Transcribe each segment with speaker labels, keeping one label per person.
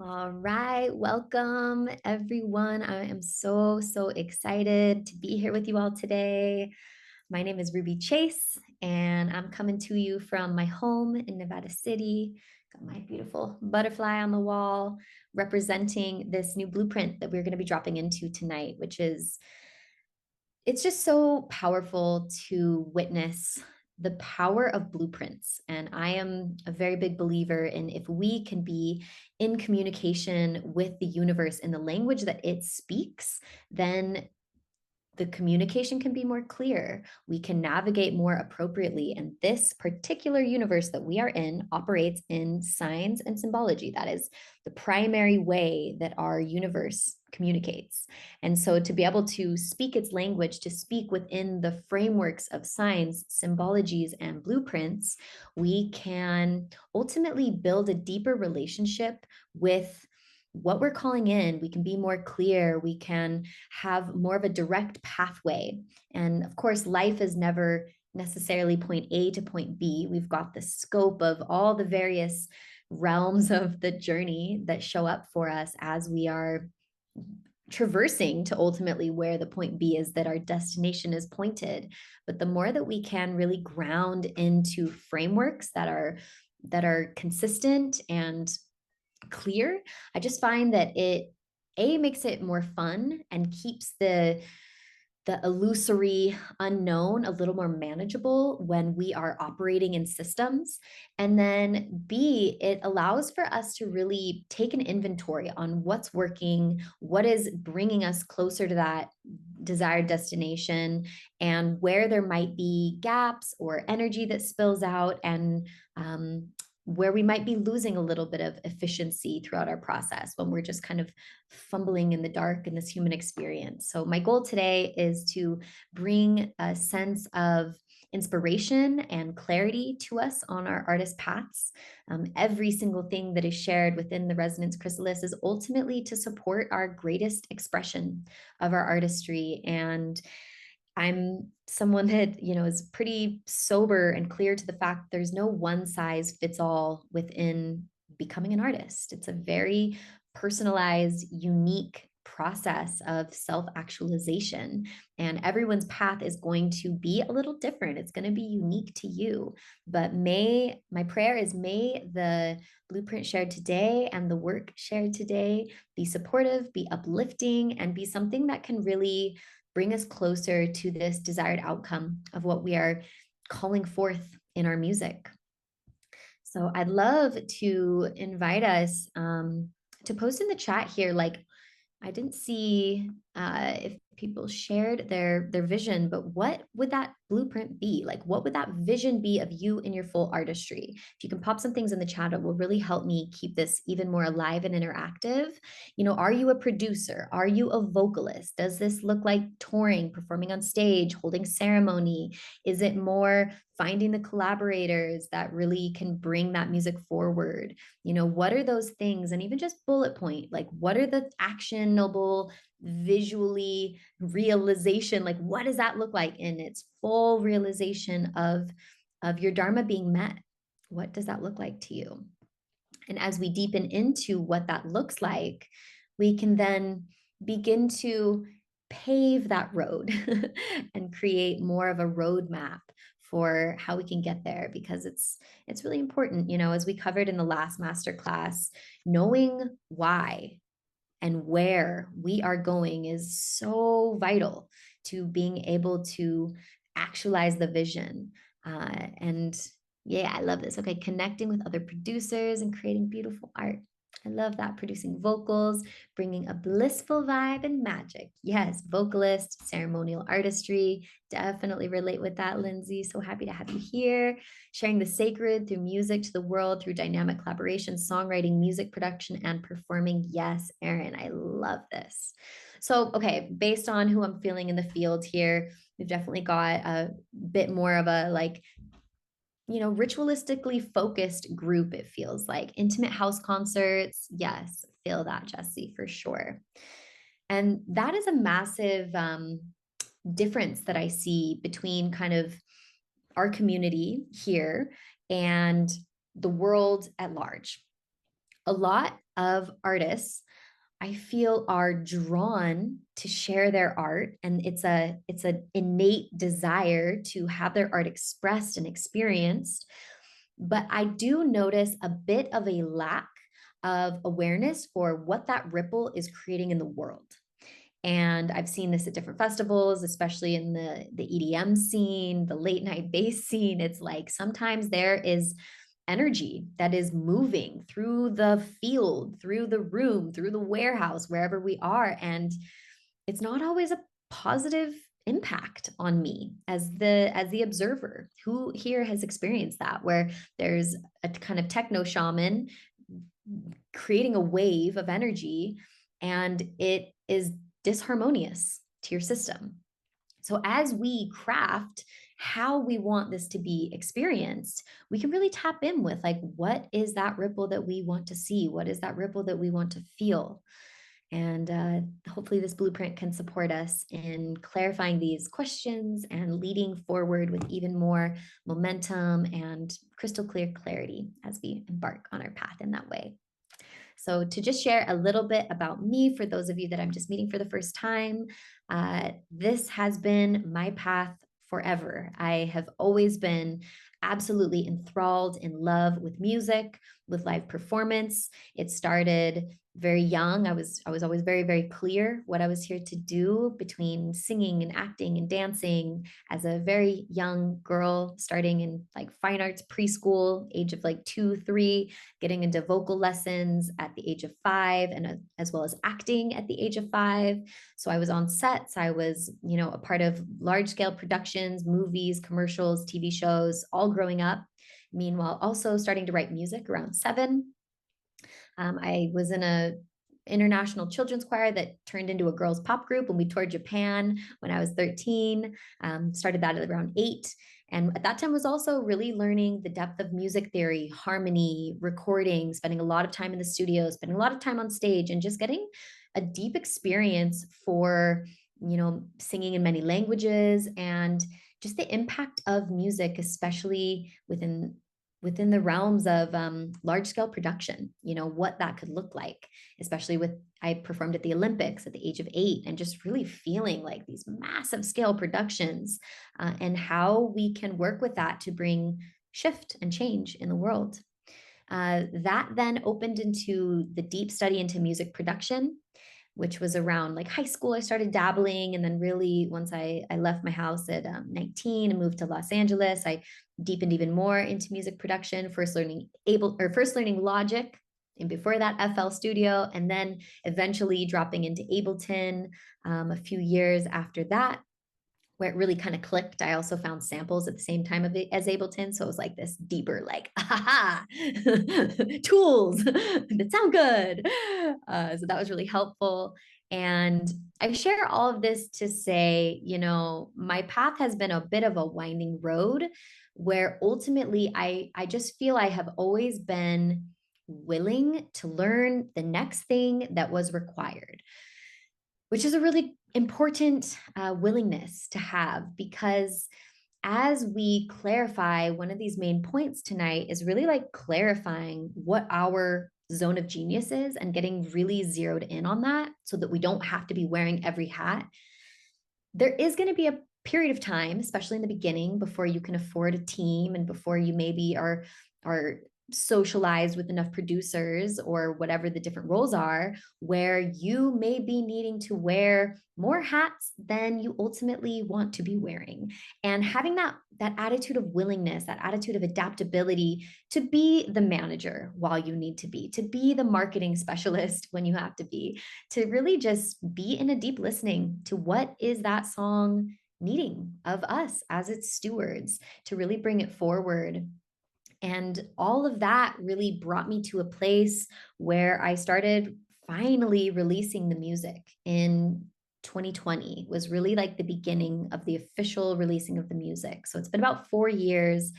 Speaker 1: All right, welcome everyone. I am so excited to be here with you all today. My name is Ruby Chase, and I'm coming to you from my home in Nevada City. Got my beautiful butterfly on the wall representing this new blueprint that we're going to be dropping into tonight, which is it's just so powerful to witness the power of blueprints. And I am a very big believer in if we can be in communication with the universe in the language that it speaks, then the communication can be more clear. We can navigate more appropriately. And this particular universe that we are in operates in signs and symbology. That is the primary way that our universe communicates. And so to be able to speak its language, to speak within the frameworks of signs, symbologies, and blueprints, we can ultimately build a deeper relationship with what we're calling in. We can be more clear. We can have more of a direct pathway. And of course, life is never necessarily point A to point B. We've got the scope of all the various realms of the journey that show up for us as we are traversing to ultimately where the point B is that our destination is pointed. But the more that we can really ground into frameworks that are consistent and clear, I just find that it makes it more fun and keeps the illusory unknown a little more manageable when we are operating in systems. And then B, it allows for us to really take an inventory on what's working, what is bringing us closer to that desired destination, and where there might be gaps or energy that spills out, and where we might be losing a little bit of efficiency throughout our process when we're just kind of fumbling in the dark in this human experience. So, my goal today is to bring a sense of inspiration and clarity to us on our artist paths. Every single thing that is shared within the Resonance Chrysalis is ultimately to support our greatest expression of our artistry. And I'm someone that, is pretty sober and clear to the fact there's no one size fits all within becoming an artist. It's a very personalized, unique process of self-actualization, and everyone's path is going to be a little different. It's going to be unique to you. But my prayer is, may the blueprint shared today and the work shared today be supportive, be uplifting, and be something that can really bring us closer to this desired outcome of what we are calling forth in our music. So I'd love to invite us to post in the chat here, like, I didn't see if people shared their vision, but what would that blueprint be? Like, what would that vision be of you in your full artistry? If you can pop some things in the chat, it will really help me keep this even more alive and interactive. Are you a producer? Are you a vocalist? Does this look like touring, performing on stage, holding ceremony? Is it more finding the collaborators that really can bring that music forward? What are those things? And even just bullet point, like, what are the actionable, visually realization? Like, what does that look like in its full realization of your Dharma being met? What does that look like to you? And as we deepen into what that looks like, we can then begin to pave that road and create more of a roadmap for how we can get there, because it's really important, as we covered in the last masterclass, knowing why and where we are going is so vital to being able to actualize the vision. And yeah, I love this. Okay, connecting with other producers and creating beautiful art. I love that. Producing vocals, bringing a blissful vibe and magic. Yes, vocalist, ceremonial artistry. Definitely relate with that, Lindsay. So happy to have you here. Sharing the sacred through music to the world through dynamic collaboration, songwriting, music production, and performing. Yes, Erin, I love this. So, okay, based on who I'm feeling in the field here, we've definitely got a bit more of a ritualistically focused group. It feels like intimate house concerts. Yes, feel that, Jesse, for sure. And that is a massive difference that I see between kind of our community here and the world at large. A lot of artists I feel are drawn to share their art, and it's an innate desire to have their art expressed and experienced. But I do notice a bit of a lack of awareness for what that ripple is creating in the world. And I've seen this at different festivals, especially in the EDM scene, the late night bass scene. It's like sometimes there is energy that is moving through the field, through the room, through the warehouse, wherever we are. And it's not always a positive impact on me as the observer. Who here has experienced that, where there's a kind of techno shaman creating a wave of energy and it is disharmonious to your system? So, as we craft how we want this to be experienced, we can really tap in with like, what is that ripple that we want to see? What is that ripple that we want to feel? And hopefully, this blueprint can support us in clarifying these questions and leading forward with even more momentum and crystal clear clarity as we embark on our path in that way. So, to just share a little bit about me for those of you that I'm just meeting for the first time, this has been my path forever. I have always been absolutely enthralled, in love with music, with live performance. It started very young. I was always very, very clear what I was here to do, between singing and acting and dancing as a very young girl, starting in like fine arts preschool, age of like 2, 3, getting into vocal lessons at the age of 5, and as well as acting at the age of 5. So I was on sets. I was, a part of large scale productions, movies, commercials, TV shows, all growing up. Meanwhile, also starting to write music around 7. I was in a international children's choir that turned into a girls pop group when we toured Japan when I was 13. Started that at around 8. And at that time was also really learning the depth of music theory, harmony, recording, spending a lot of time in the studio, spending a lot of time on stage, and just getting a deep experience for, singing in many languages, and just the impact of music, especially within the realms of large scale production, what that could look like, especially with, I performed at the Olympics at the age of 8, and just really feeling like these massive scale productions, and how we can work with that to bring shift and change in the world. That then opened into the deep study into music production, which was around like high school. I started dabbling. And then really, once I left my house at 19 and moved to Los Angeles, I deepened even more into music production, first learning Logic, and before that FL Studio, and then eventually dropping into Ableton a few years after that, where it really kind of clicked. I also found samples at the same time as Ableton. So it was like this deeper, like, tools that sound good. So that was really helpful. And I share all of this to say, my path has been a bit of a winding road, where ultimately I just feel I have always been willing to learn the next thing that was required, which is a really important willingness to have, because as we clarify, one of these main points tonight is really like clarifying what our zone of genius is and getting really zeroed in on that, so that we don't have to be wearing every hat. There is going to be a period of time, especially in the beginning, before you can afford a team and before you maybe are socialized with enough producers or whatever the different roles are, where you may be needing to wear more hats than you ultimately want to be wearing. And having that attitude of willingness, that attitude of adaptability, to be the manager while you need to be the marketing specialist when you have to be, to really just be in a deep listening to what is that song needing of us as its stewards, to really bring it forward. And all of that really brought me to a place where I started finally releasing the music in 2020. Was really like the beginning of the official releasing of the music. So it's been about 4 years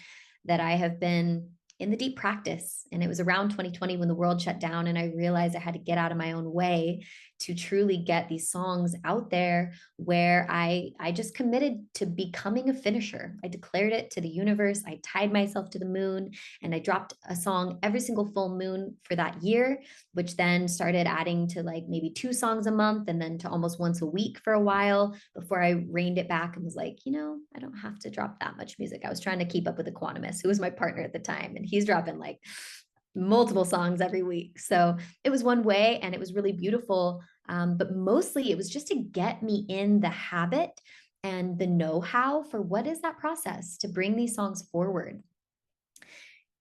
Speaker 1: that I have been in the deep practice. And it was around 2020 when the world shut down, and I realized I had to get out of my own way to truly get these songs out there where I just committed to becoming a finisher. I declared it to the universe. I tied myself to the moon and I dropped a song every single full moon for that year, which then started adding to like maybe 2 songs a month and then to almost once a week for a while before I reined it back and was like, I don't have to drop that much music. I was trying to keep up with the Quantumist, who was my partner at the time, and he's dropping like multiple songs every week. So it was one way and it was really beautiful. But mostly it was just to get me in the habit and the know-how for what is that process to bring these songs forward.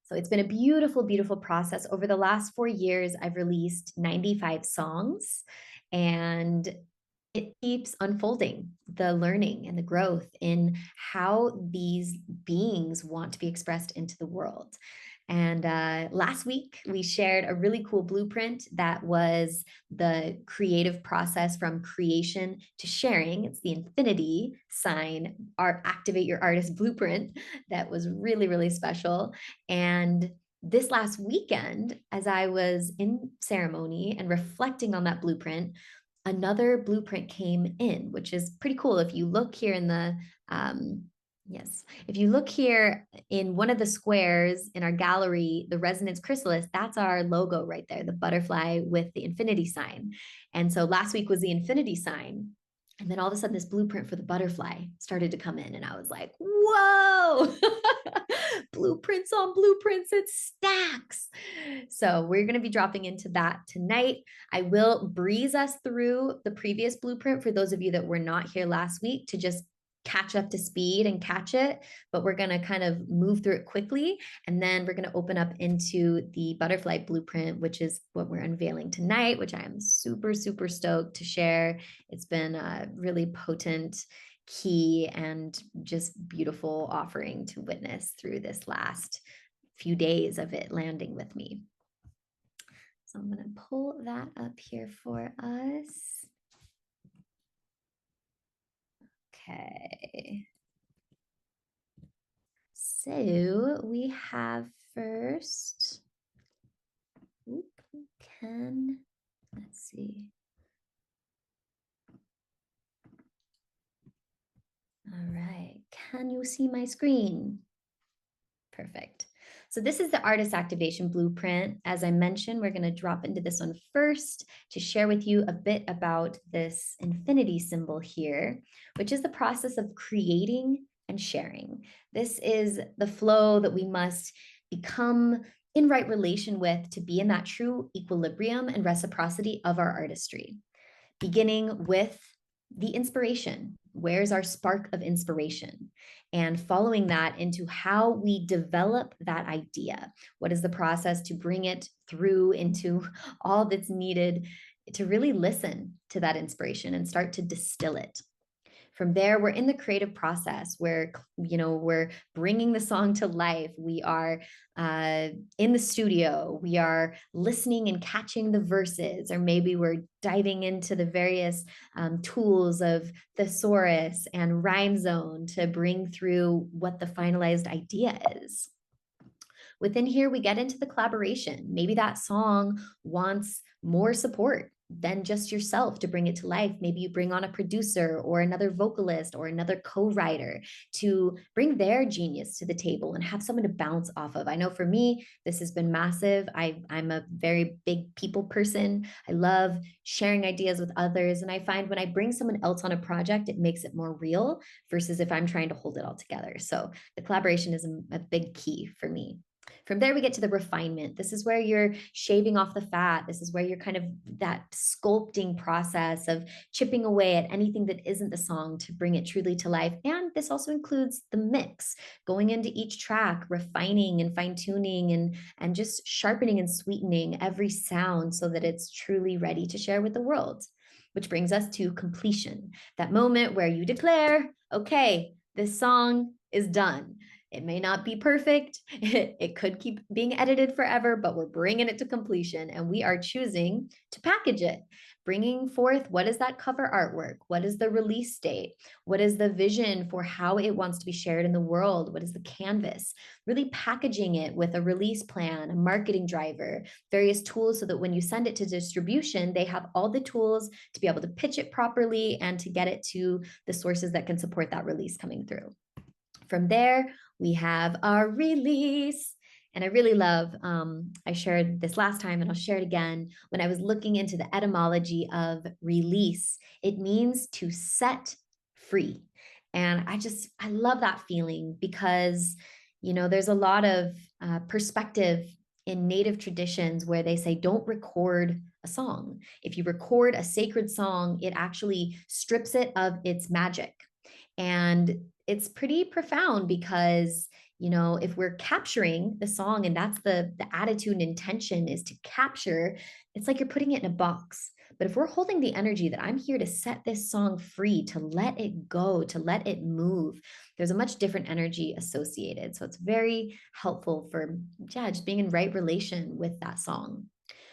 Speaker 1: So it's been a beautiful, beautiful process. Over the last 4 years, I've released 95 songs, and it keeps unfolding the learning and the growth in how these beings want to be expressed into the world. And last week, we shared a really cool blueprint that was the creative process from creation to sharing. It's the infinity sign, our Activate Your Artist blueprint that was really, really special. And this last weekend, as I was in ceremony and reflecting on that blueprint, another blueprint came in, which is pretty cool. If you look here in the, yes, if you look here in one of the squares in our gallery, the resonance chrysalis, that's our logo right there, the butterfly with the infinity sign. And so last week was the infinity sign. And then all of a sudden, this blueprint for the butterfly started to come in. And I was like, whoa, blueprints on blueprints, it stacks. So we're going to be dropping into that tonight. I will breeze us through the previous blueprint for those of you that were not here last week to just catch up to speed and catch it, but we're going to kind of move through it quickly. And then we're going to open up into the butterfly blueprint, which is what we're unveiling tonight, which I am super, super stoked to share. It's been a really potent, key, and just beautiful offering to witness through this last few days of it landing with me. So I'm going to pull that up here for us. Okay. So we have first, let's see. All right, can you see my screen? Perfect. So this is the artist activation blueprint. As I mentioned, we're going to drop into this one first to share with you a bit about this infinity symbol here, which is the process of creating and sharing. This is the flow that we must become in right relation with to be in that true equilibrium and reciprocity of our artistry, beginning with the inspiration. Where's our spark of inspiration? And following that into how we develop that idea. What is the process to bring it through into all that's needed to really listen to that inspiration and start to distill it? From there, we're in the creative process where, we're bringing the song to life. We are in the studio. We are listening and catching the verses, or maybe we're diving into the various tools of thesaurus and rhyme zone to bring through what the finalized idea is. Within here, we get into the collaboration. Maybe that song wants more support than just yourself to bring it to life. Maybe you bring on a producer or another vocalist or another co-writer to bring their genius to the table and have someone to bounce off of. I know for me, this has been massive. I'm a very big people person. I love sharing ideas with others. And I find when I bring someone else on a project, it makes it more real versus if I'm trying to hold it all together. So the collaboration is a big key for me. From there, we get to the refinement. This is where you're shaving off the fat. This is where you're kind of that sculpting process of chipping away at anything that isn't the song to bring it truly to life. And this also includes the mix, going into each track, refining and fine tuning and just sharpening and sweetening every sound so that it's truly ready to share with the world. Which brings us to completion, that moment where you declare, okay, this song is done. It may not be perfect. It could keep being edited forever, but we're bringing it to completion and we are choosing to package it, bringing forth what is that cover artwork? What is the release date? What is the vision for how it wants to be shared in the world? What is the canvas? Really packaging it with a release plan, a marketing driver, various tools so that when you send it to distribution, they have all the tools to be able to pitch it properly and to get it to the sources that can support that release coming through. From there, we have our release. And I really love, I shared this last time and I'll share it again. When I was looking into the etymology of release, it means to set free. And I love that feeling because, there's a lot of perspective in native traditions where they say, don't record a song. If you record a sacred song, it actually strips it of its magic. And it's pretty profound because, if we're capturing the song and that's the attitude and intention is to capture, it's like you're putting it in a box. But if we're holding the energy that I'm here to set this song free, to let it go, to let it move, there's a much different energy associated. So it's very helpful for, just being in right relation with that song.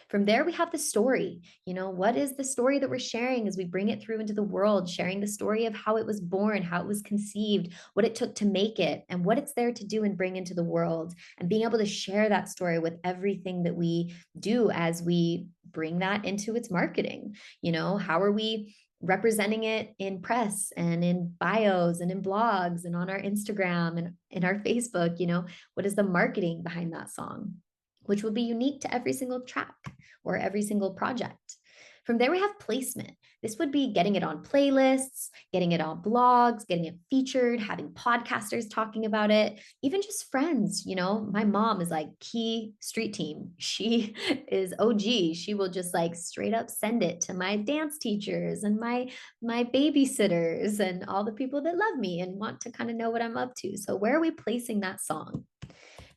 Speaker 1: From there, we have the story. What is the story that we're sharing as we bring it through into the world, sharing the story of how it was born, how it was conceived, what it took to make it, and what it's there to do and bring into the world, and being able to share that story with everything that we do as we bring that into its marketing. How are we representing it in press and in bios and in blogs and on our Instagram and in our Facebook? What is the marketing behind that song, which will be unique to every single track or every single project. From there, we have placement. This would be getting it on playlists, getting it on blogs, getting it featured, having podcasters talking about it, even just friends. My mom is like key street team. She is OG. She will just like straight up send it to my dance teachers and my babysitters and all the people that love me and want to kind of know what I'm up to. So where are we placing that song?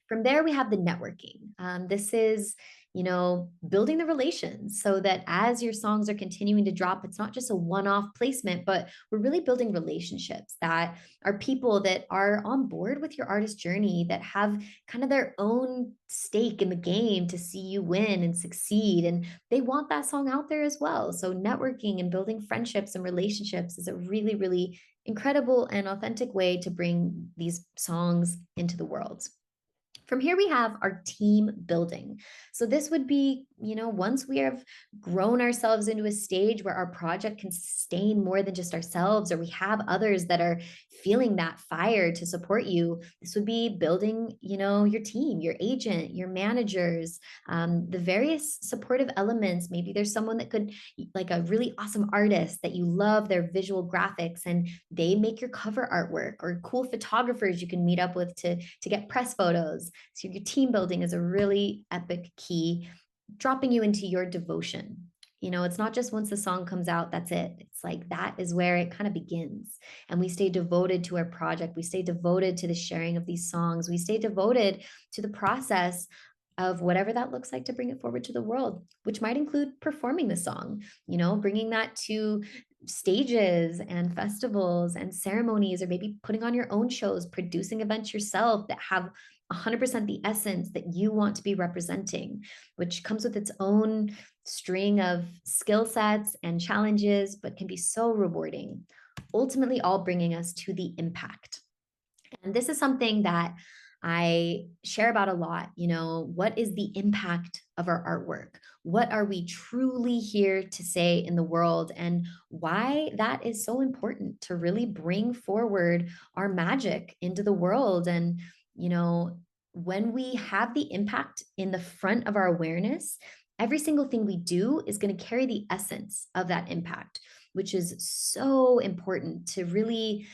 Speaker 1: From there, we have the networking. This is, building the relations so that as your songs are continuing to drop, it's not just a one-off placement, but we're really building relationships that are people that are on board with your artist journey, that have kind of their own stake in the game to see you win and succeed. And they want that song out there as well. So networking and building friendships and relationships is a really, really incredible and authentic way to bring these songs into the world. From here, we have our team building. So this would be, once we have grown ourselves into a stage where our project can sustain more than just ourselves, or we have others that are feeling that fire to support you, this would be building, your team, your agent, your managers, the various supportive elements. Maybe there's someone that could, like a really awesome artist that you love their visual graphics and they make your cover artwork, or cool photographers you can meet up with to get press photos. So your team building is a really epic key, dropping you into your devotion. It's not just once the song comes out, that's it. It's like that is where it kind of begins. And we stay devoted to our project. We stay devoted to the sharing of these songs. We stay devoted to the process of whatever that looks like to bring it forward to the world, which might include performing the song, bringing that to stages and festivals and ceremonies, or maybe putting on your own shows, producing events yourself that have 100% the essence that you want to be representing, which comes with its own string of skill sets and challenges, but can be so rewarding, ultimately all bringing us to the impact. And this is something that I share about a lot. What is the impact of our artwork? What are we truly here to say in the world? And why that is so important to really bring forward our magic into the world. And, when we have the impact in the front of our awareness, every single thing we do is going to carry the essence of that impact, which is so important to really,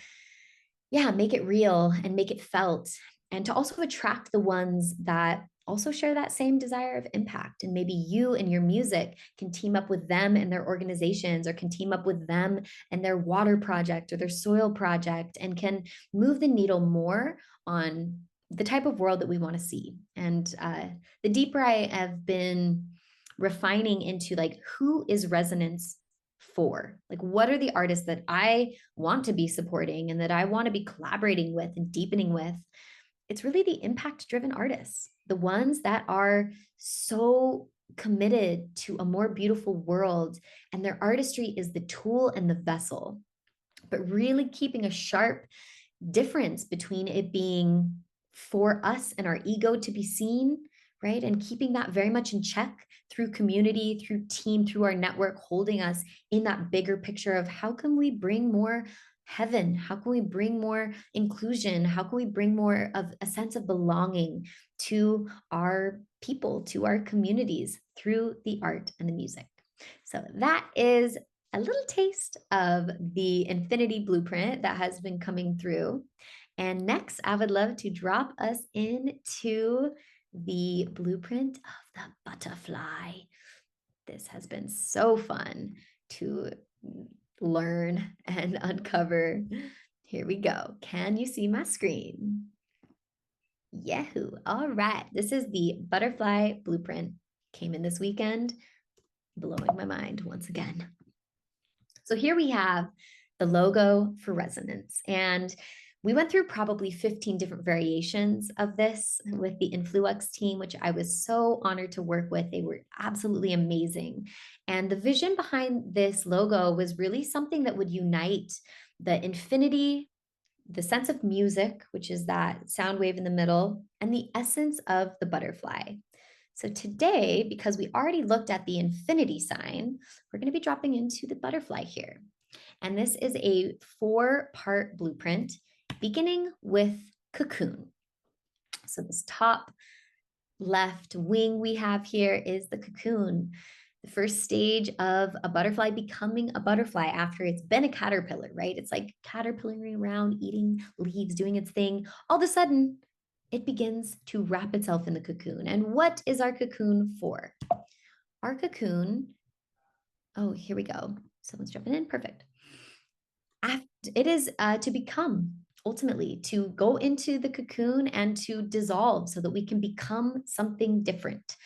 Speaker 1: make it real and make it felt, and to also attract the ones that also share that same desire of impact. And maybe you and your music can team up with them and their organizations, or can team up with them and their water project or their soil project, and can move the needle more on the type of world that we want to see. And the deeper I have been refining into like, who is resonance for? Like, what are the artists that I want to be supporting and that I want to be collaborating with and deepening with? it's really the impact-driven artists, the ones that are so committed to a more beautiful world, and their artistry is the tool and the vessel, but really keeping a sharp difference between it being for us and our ego to be seen, right? And keeping that very much in check through community, through team, through our network, holding us in that bigger picture of how can we bring more heaven? How can we bring more inclusion? How can we bring more of a sense of belonging to our people, to our communities through the art and the music? So that is a little taste of the infinity blueprint that has been coming through. And next, I would love to drop us into the blueprint of the butterfly. This has been so fun to learn and uncover. Here we go. Can you see my screen? Yahoo. All right. This is the butterfly blueprint. Came in this weekend, blowing my mind once again. So here we have the logo for resonance. And we went through probably 15 different variations of this with the Influx team, which I was so honored to work with. They were absolutely amazing. And the vision behind this logo was really something that would unite the infinity, the sense of music, which is that sound wave in the middle, and the essence of the butterfly. So today, because we already looked at the infinity sign, we're going to be dropping into the butterfly here. And this is a 4-part blueprint beginning with cocoon. So this top left wing we have here is the cocoon, the first stage of a butterfly becoming a butterfly after it's been a caterpillar, right? It's like caterpillaring around, eating leaves, doing its thing. All of a sudden, it begins to wrap itself in the cocoon. And what is our cocoon for? Our cocoon, oh, here we go. Someone's jumping in, perfect. It is to become, ultimately, to go into the cocoon and to dissolve so that we can become something different.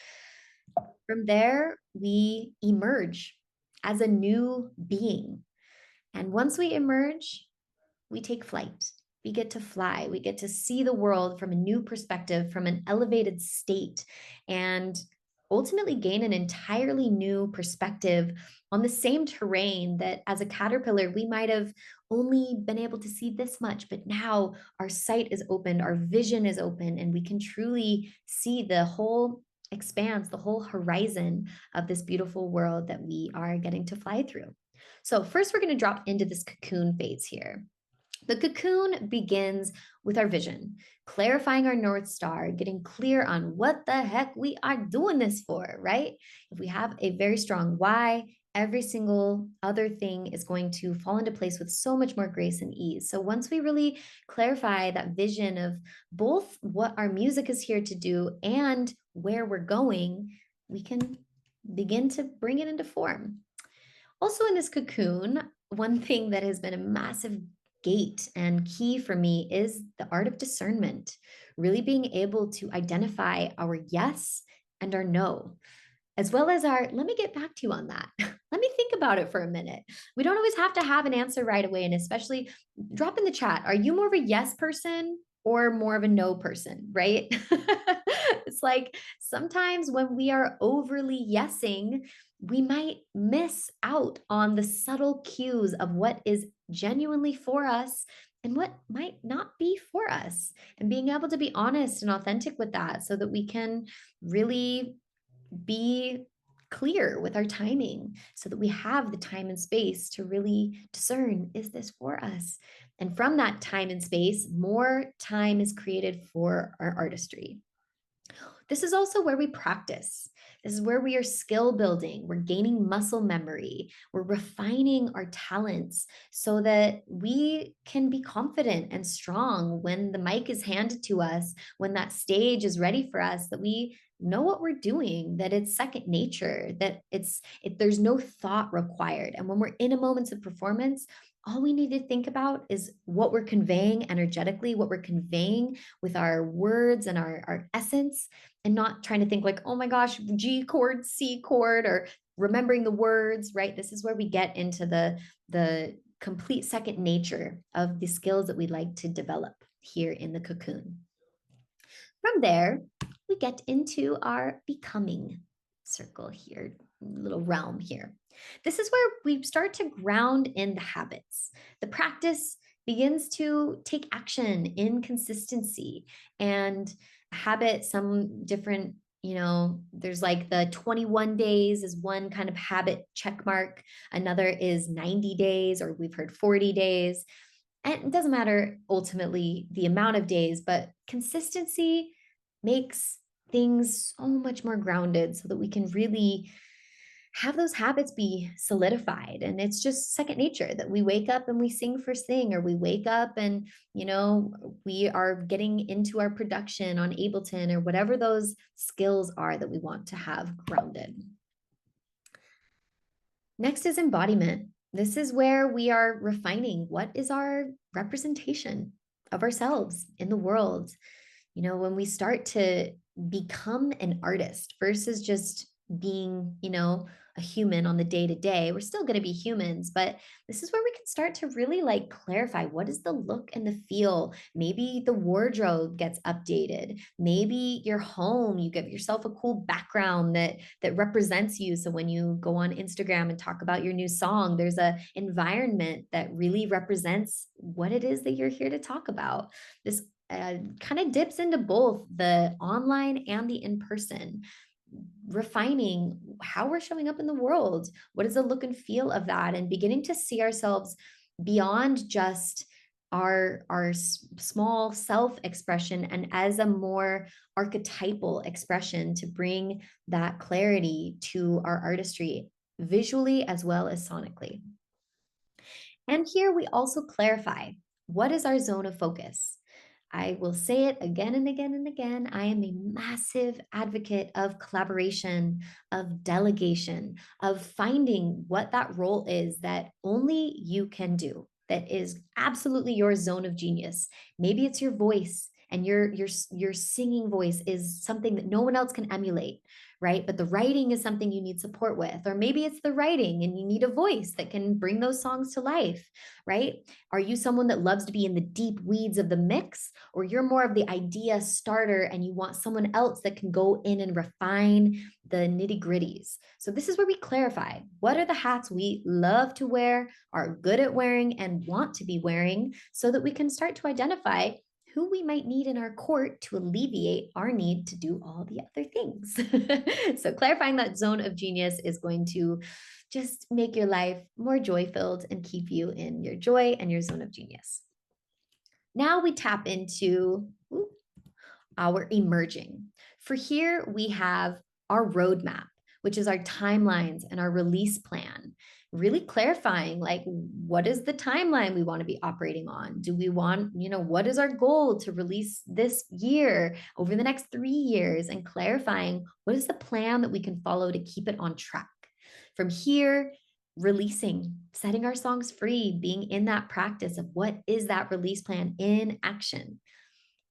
Speaker 1: From there, we emerge as a new being. And once we emerge, we take flight. We get to fly. We get to see the world from a new perspective, from an elevated state, and ultimately gain an entirely new perspective on the same terrain that as a caterpillar, we might have only been able to see this much, but now our sight is opened, our vision is open, and we can truly see the whole expanse, the whole horizon of this beautiful world that we are getting to fly through. So first, we're going to drop into this cocoon phase here. The cocoon begins with our vision, clarifying our North Star, getting clear on what the heck we are doing this for, right? If we have a very strong why, every single other thing is going to fall into place with so much more grace and ease. So once we really clarify that vision of both what our music is here to do and where we're going, we can begin to bring it into form. Also, in this cocoon, one thing that has been a massive gate and key for me is the art of discernment, really being able to identify our yes and our no, as well as our let me get back to you on that. Let me think about it for a minute. We don't always have to have an answer right away. And especially drop in the chat. Are you more of a yes person or more of a no person, right? It's like sometimes when we are overly yesing, we might miss out on the subtle cues of what is genuinely for us and what might not be for us. And being able to be honest and authentic with that so that we can really be clear with our timing so that we have the time and space to really discern, is this for us? And from that time and space, more time is created for our artistry. This is also where we practice. This is where we are skill building. We're gaining muscle memory. We're refining our talents so that we can be confident and strong when the mic is handed to us, when that stage is ready for us, that we know what we're doing, that it's second nature, that there's no thought required. And when we're in a moment of performance, all we need to think about is what we're conveying energetically, what we're conveying with our words and our essence, and not trying to think like, oh my gosh, G chord, C chord, or remembering the words, right? This is where we get into the complete second nature of the skills that we like to develop here in the cocoon. From there, we get into our becoming circle here, little realm here. This is where we start to ground in the habits. The practice begins to take action in consistency and habit, some different, there's like the 21 days is one kind of habit check mark. Another is 90 days, or we've heard 40 days. And it doesn't matter ultimately the amount of days, but consistency makes things so much more grounded so that we can really have those habits be solidified. And it's just second nature that we wake up and we sing first thing, or we wake up and, we are getting into our production on Ableton or whatever those skills are that we want to have grounded. Next is embodiment. This is where we are refining what is our representation of ourselves in the world. When we start to become an artist versus just being, a human on the day to day, we're still going to be humans, but this is where we can start to really like clarify what is the look and the feel. Maybe the wardrobe gets updated. Maybe your home, you give yourself a cool background that represents you. So when you go on Instagram and talk about your new song, there's a environment that really represents what it is that you're here to talk about. This kind of dips into both the online and the in person, refining how we're showing up in the world. What is the look and feel of that? And beginning to see ourselves beyond just our small self expression and as a more archetypal expression to bring that clarity to our artistry visually as well as sonically. And here we also clarify what is our zone of focus. I will say it again and again and again. I am a massive advocate of collaboration, of delegation, of finding what that role is that only you can do, that is absolutely your zone of genius. Maybe it's your voice, and your singing voice is something that no one else can emulate, right? But the writing is something you need support with. Or maybe it's the writing and you need a voice that can bring those songs to life, right? Are you someone that loves to be in the deep weeds of the mix, or you're more of the idea starter and you want someone else that can go in and refine the nitty gritties? So this is where we clarify what are the hats we love to wear, are good at wearing, and want to be wearing, so that we can start to identify who we might need in our court to alleviate our need to do all the other things. So clarifying that zone of genius is going to just make your life more joy filled and keep you in your joy and your zone of genius. Now we tap into our emerging. For here, we have our roadmap, which is our timelines and our release plan, really clarifying like what is the timeline we want to be operating on. Do we want, what is our goal to release this year, over the next 3 years, and clarifying what is the plan that we can follow to keep it on track. From here, releasing, setting our songs free, being in that practice of what is that release plan in action,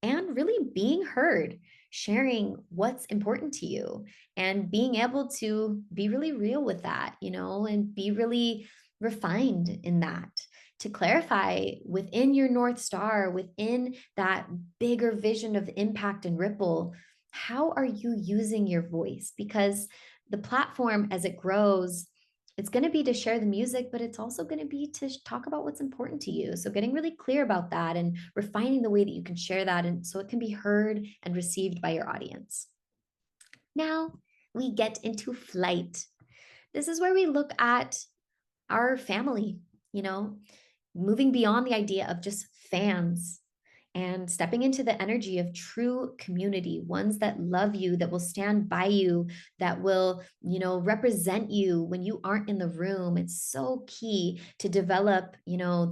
Speaker 1: and really being heard, sharing what's important to you, and being able to be really real with that, and be really refined in that, to clarify within your North Star, within that bigger vision of impact and ripple, how are you using your voice? Because the platform, as it grows, it's going to be to share the music, but it's also going to be to talk about what's important to you. So getting really clear about that and refining the way that you can share that, and so it can be heard and received by your audience. Now we get into flight. This is where we look at our family, moving beyond the idea of just fans and stepping into the energy of true community, ones that love you, that will stand by you, that will, represent you when you aren't in the room. It's so key to develop,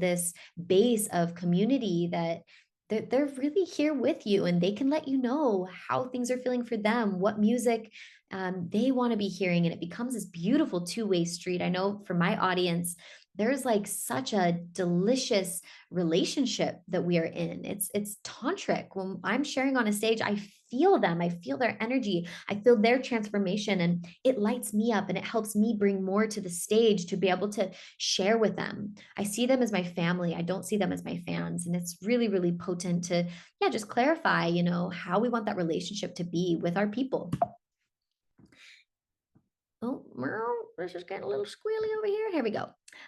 Speaker 1: this base of community that they're really here with you, and they can let you know how things are feeling for them, what music they want to be hearing. And it becomes this beautiful two-way street. I know for my audience, there's like such a delicious relationship that we are in. It's tantric. When I'm sharing on a stage, I feel them. I feel their energy. I feel their transformation, and it lights me up and it helps me bring more to the stage to be able to share with them. I see them as my family. I don't see them as my fans, and it's really really potent to yeah, just clarify, how we want that relationship to be with our people. Oh, this is getting a little squealy over here. Here we go.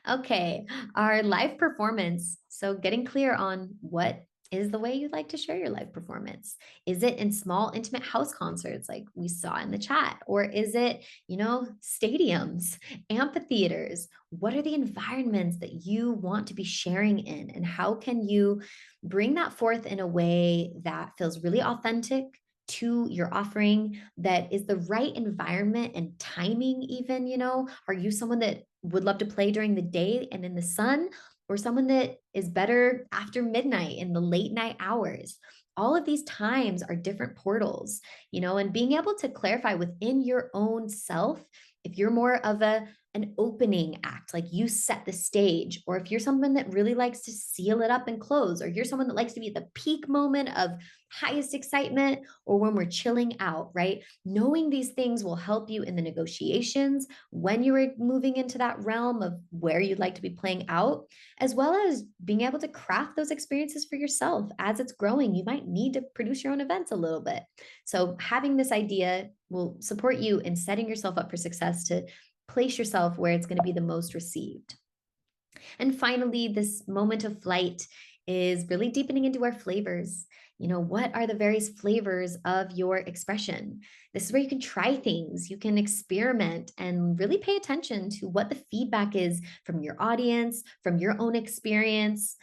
Speaker 1: Okay, our live performance. So, getting clear on what is the way you'd like to share your live performance. Is it in small, intimate house concerts like we saw in the chat? Or is it, stadiums, amphitheaters? What are the environments that you want to be sharing in? And how can you bring that forth in a way that feels really authentic to your offering, that is the right environment and timing? Even, are you someone that would love to play during the day and in the sun, or someone that is better after midnight in the late night hours? All of these times are different portals, and being able to clarify within your own self if you're more of an opening act, like you set the stage, or if you're someone that really likes to seal it up and close, or you're someone that likes to be at the peak moment of highest excitement, or when we're chilling out, right? Knowing these things will help you in the negotiations when you're moving into that realm of where you'd like to be playing out, as well as being able to craft those experiences for yourself. As it's growing, you might need to produce your own events a little bit. So, having this idea will support you in setting yourself up for success to place yourself where it's going to be the most received. And finally, this moment of flight is really deepening into our flavors. What are the various flavors of your expression? This is where you can try things, you can experiment, and really pay attention to what the feedback is from your audience, from your own experience.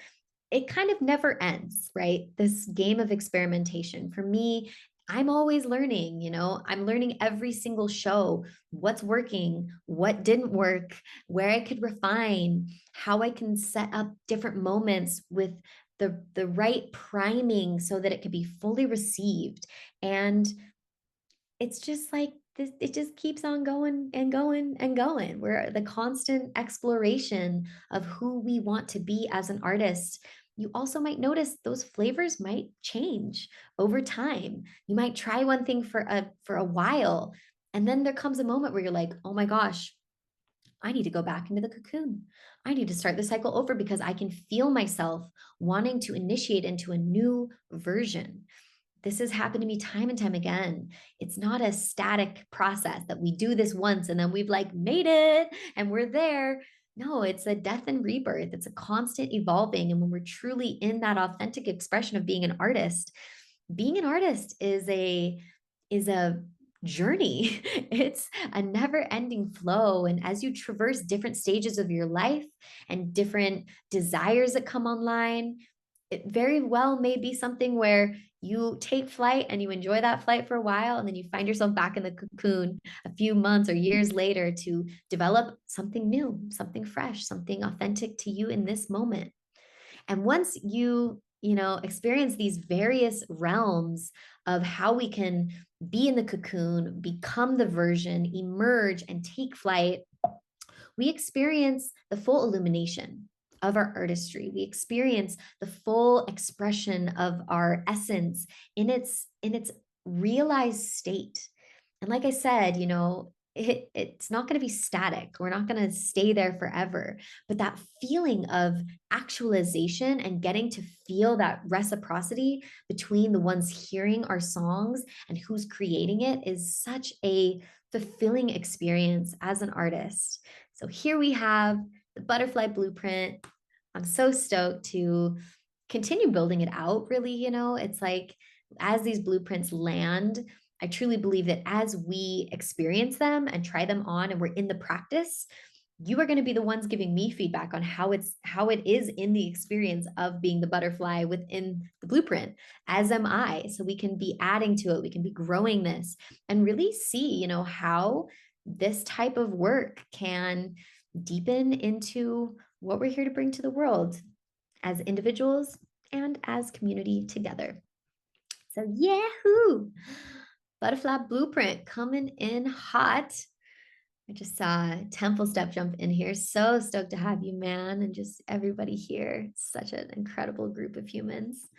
Speaker 1: It kind of never ends, right? This game of experimentation. For me, I'm always learning, I'm learning every single show what's working, what didn't work, where I could refine, how I can set up different moments with the right priming so that it could be fully received. And it's just like this, it just keeps on going and going and going. We're the constant exploration of who we want to be as an artist. You also might notice those flavors might change over time. You might try one thing for a while, and then there comes a moment where you're like, "Oh my gosh, I need to go back into the cocoon. I need to start the cycle over because I can feel myself wanting to initiate into a new version." This has happened to me time and time again. It's not a static process that we do this once and then we've like made it and we're there. No, it's a death and rebirth. It's a constant evolving. And when we're truly in that authentic expression of being an artist is a journey. It's a never-ending flow. And as you traverse different stages of your life and different desires that come online, it very well may be something where you take flight and you enjoy that flight for a while, and then you find yourself back in the cocoon a few months or years later to develop something new, something fresh, something authentic to you in this moment. And once you experience these various realms of how we can be in the cocoon, become the version, emerge, and take flight, we experience the full illumination of our artistry. We experience the full expression of our essence in its realized state. And like I said, it's not going to be static. We're not going to stay there forever. But that feeling of actualization and getting to feel that reciprocity between the ones hearing our songs and who's creating it is such a fulfilling experience as an artist. So here we have the butterfly blueprint. I'm so stoked to continue building it out, really. It's like as these blueprints land, I truly believe that as we experience them and try them on and we're in the practice, you are going to be the ones giving me feedback on how it is in the experience of being the butterfly within the blueprint, as am I. So we can be adding to it, we can be growing this and really see, how this type of work can deepen into what we're here to bring to the world as individuals and as community together. So yahoo! Butterfly blueprint coming in hot. I just saw Temple Step jump in here. So stoked to have you, man, and just everybody here. It's such an incredible group of humans.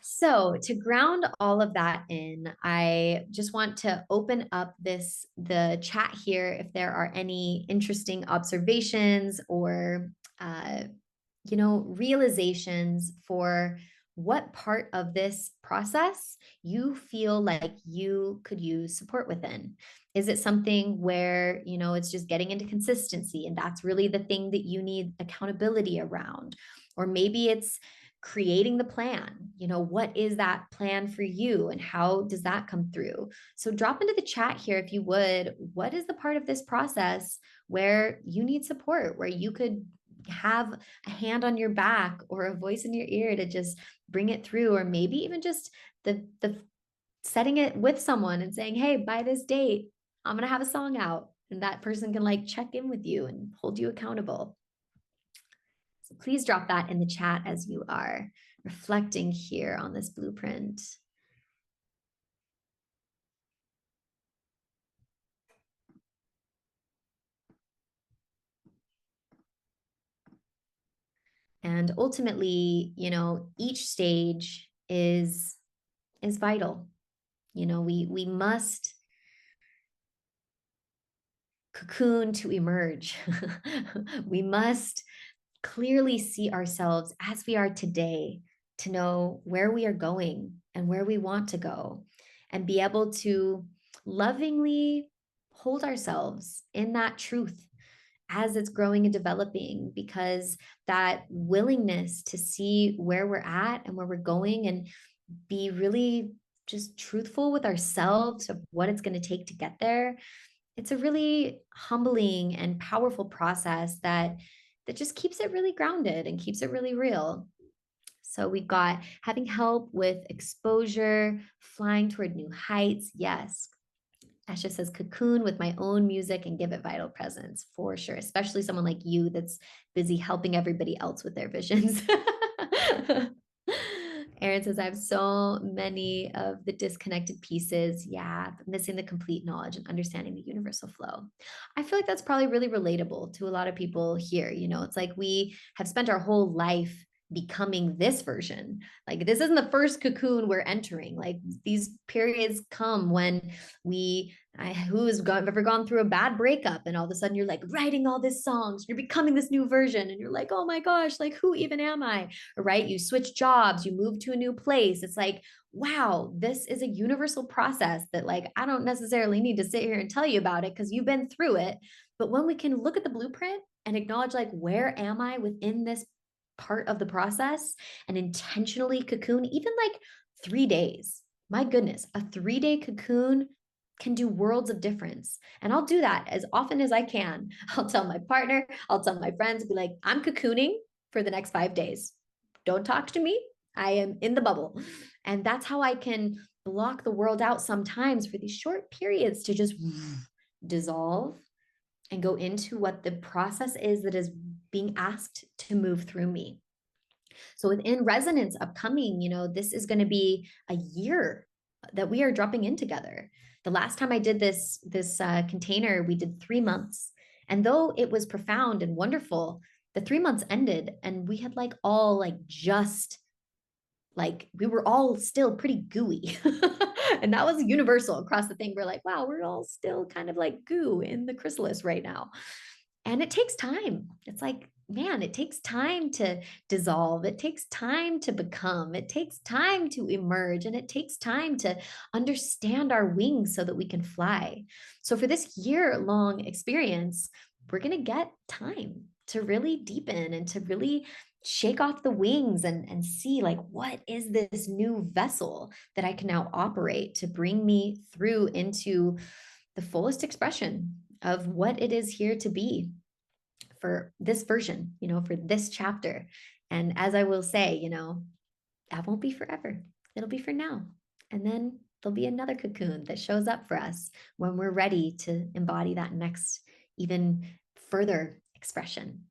Speaker 1: So, to ground all of that in, I just want to open up the chat here if there are any interesting observations or uh, realizations for what part of this process you feel like you could use support within. Is it something where, it's just getting into consistency and that's really the thing that you need accountability around? Or maybe it's creating the plan. What is that plan for you and how does that come through? So drop into the chat here if you would. What is the part of this process where you need support, where you could have a hand on your back or a voice in your ear to just bring it through, or maybe even just the setting it with someone and saying, hey, by this date I'm going to have a song out, and that person can like check in with you and hold you accountable. So please drop that in the chat as you are reflecting here on this blueprint. And ultimately, each stage is vital. We must cocoon to emerge. We must clearly see ourselves as we are today to know where we are going and where we want to go, and be able to lovingly hold ourselves in that truth as it's growing and developing, because that willingness to see where we're at and where we're going and be really just truthful with ourselves of what it's going to take to get there, it's a really humbling and powerful process that just keeps it really grounded and keeps it really real. So we've got having help with exposure, flying toward new heights. Yes. Asha says cocoon with my own music and give it vital presence for sure, especially someone like you that's busy helping everybody else with their visions. Aaron says, I have so many of the disconnected pieces. Yeah, but missing the complete knowledge and understanding the universal flow. I feel like that's probably really relatable to a lot of people here. It's like we have spent our whole life becoming this version. Like, this isn't the first cocoon we're entering. Like, these periods come when who's ever gone through a bad breakup, and all of a sudden you're like writing all these songs, you're becoming this new version, and you're like, oh my gosh, like, who even am I? Right? You switch jobs, you move to a new place. It's like, wow, this is a universal process that, like, I don't necessarily need to sit here and tell you about it because you've been through it. But when we can look at the blueprint and acknowledge, like, where am I within this part of the process, and intentionally cocoon, even like 3 days. My goodness, a 3-day cocoon can do worlds of difference. And I'll do that as often as I can. I'll tell my partner, I'll tell my friends, be like, I'm cocooning for the next 5 days. Don't talk to me. I am in the bubble. And that's how I can block the world out sometimes for these short periods to just dissolve and go into what the process is that is being asked to move through me. So within resonance upcoming, this is going to be a year that we are dropping in together. The last time I did this container, we did 3 months. And though it was profound and wonderful, the 3 months ended and we had we were all still pretty gooey. And that was universal across the thing. We're like, wow, we're all still kind of like goo in the chrysalis right now. And it takes time. It's like, man, it takes time to dissolve. It takes time to become. It takes time to emerge. And it takes time to understand our wings so that we can fly. So for this year-long experience, we're going to get time to really deepen and to really shake off the wings and see, like, what is this new vessel that I can now operate to bring me through into the fullest expression of what it is here to be for this version, for this chapter. And as I will say, that won't be forever. It'll be for now. And then there'll be another cocoon that shows up for us when we're ready to embody that next, even further expression.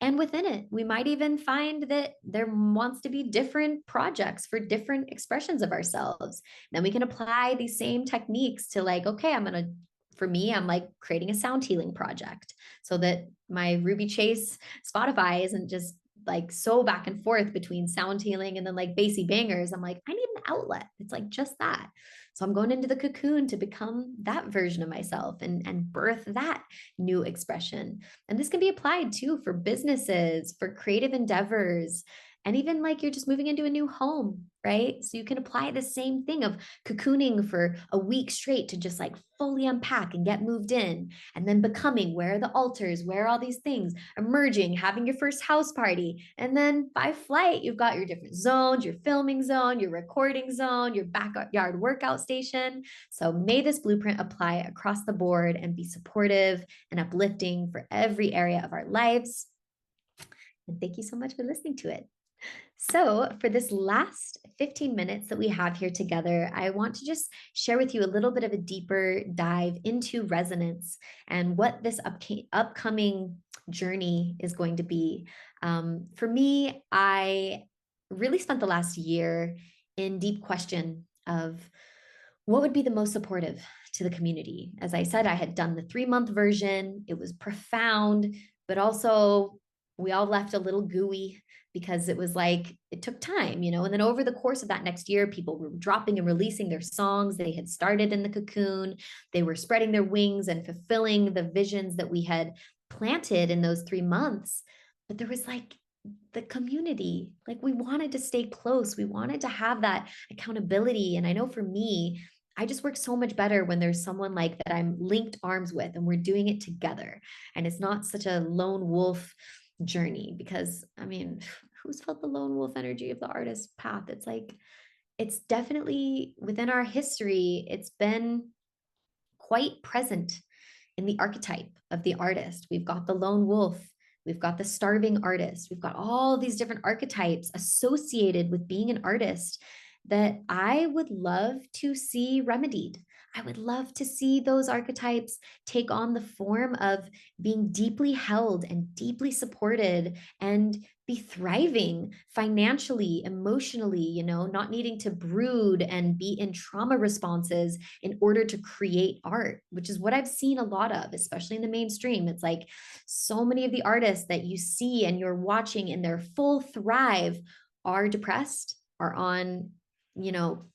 Speaker 1: And within it, we might even find that there wants to be different projects for different expressions of ourselves. Then we can apply these same techniques to, like, okay, I'm going to for me, I'm like creating a sound healing project so that my Ruby Chase Spotify isn't just like so back and forth between sound healing and then like bassy bangers. I'm like, I need an outlet. It's like just that. So I'm going into the cocoon to become that version of myself and birth that new expression. And this can be applied too for businesses, for creative endeavors, and even like you're just moving into a new home, right? So you can apply the same thing of cocooning for a week straight to just like fully unpack and get moved in, and then becoming, where are the altars, where are all these things, emerging, having your first house party. And then by flight, you've got your different zones, your filming zone, your recording zone, your backyard workout station. So may this blueprint apply across the board and be supportive and uplifting for every area of our lives. And thank you so much for listening to it. So, for this last 15 minutes that we have here together, I want to just share with you a little bit of a deeper dive into resonance and what this upcoming journey is going to be. For me, I really spent the last year in deep question of what would be the most supportive to the community. As I said, I had done the 3-month version, it was profound, but also we all left a little gooey because it was like it took time, and then over the course of that next year, people were dropping and releasing their songs they had started in the cocoon. They were spreading their wings and fulfilling the visions that we had planted in those 3 months. But there was like the community, like we wanted to stay close, we wanted to have that accountability. And I know for me, I just work so much better when there's someone like that I'm linked arms with and we're doing it together, and it's not such a lone wolf journey. Because I mean, who's felt the lone wolf energy of the artist path? It's like, it's definitely within our history, it's been quite present in the archetype of the artist. We've got the lone wolf, we've got the starving artist, we've got all these different archetypes associated with being an artist that I would love to see remedied. I would love to see those archetypes take on the form of being deeply held and deeply supported and be thriving financially, emotionally, not needing to brood and be in trauma responses in order to create art, which is what I've seen a lot of, especially in the mainstream. It's like so many of the artists that you see and you're watching in their full thrive are depressed, are on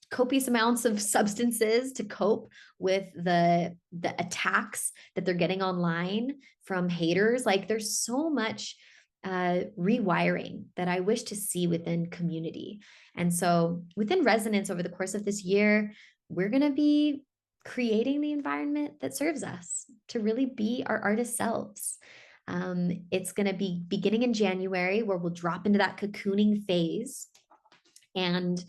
Speaker 1: copious amounts of substances to cope with the attacks that they're getting online from haters. Like there's so much rewiring that I wish to see within community. And so within Resonance over the course of this year, we're going to be creating the environment that serves us to really be our artist selves. It's going to be beginning in January, where we'll drop into that cocooning phase. And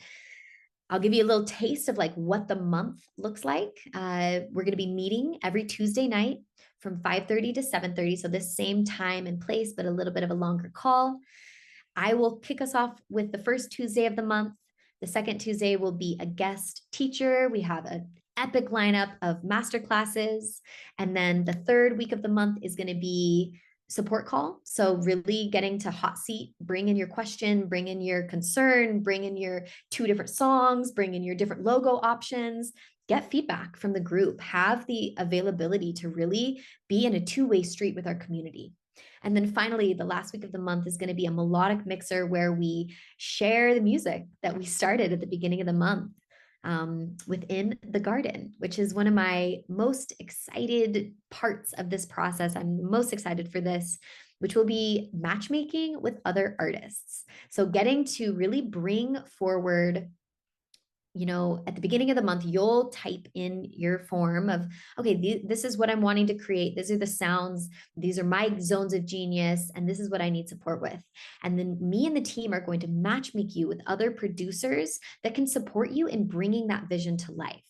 Speaker 1: I'll give you a little taste of like what the month looks like. We're going to be meeting every Tuesday night from 5:30 to 7:30. So this same time and place, but a little bit of a longer call. I will kick us off with the first Tuesday of the month. The second Tuesday will be a guest teacher. We have an epic lineup of masterclasses. And then the third week of the month is going to be support call. So really getting to hot seat, bring in your question, bring in your concern, bring in your 2 different songs, bring in your different logo options, get feedback from the group, have the availability to really be in a 2-way street with our community. And then finally, the last week of the month is going to be a melodic mixer where we share the music that we started at the beginning of the month within the garden, which is one of my most excited parts of this process. I'm most excited for this, which will be matchmaking with other artists. So getting to really bring forward, at the beginning of the month, you'll type in your form of, okay, this is what I'm wanting to create. These are the sounds. These are my zones of genius. And this is what I need support with. And then me and the team are going to matchmake you with other producers that can support you in bringing that vision to life.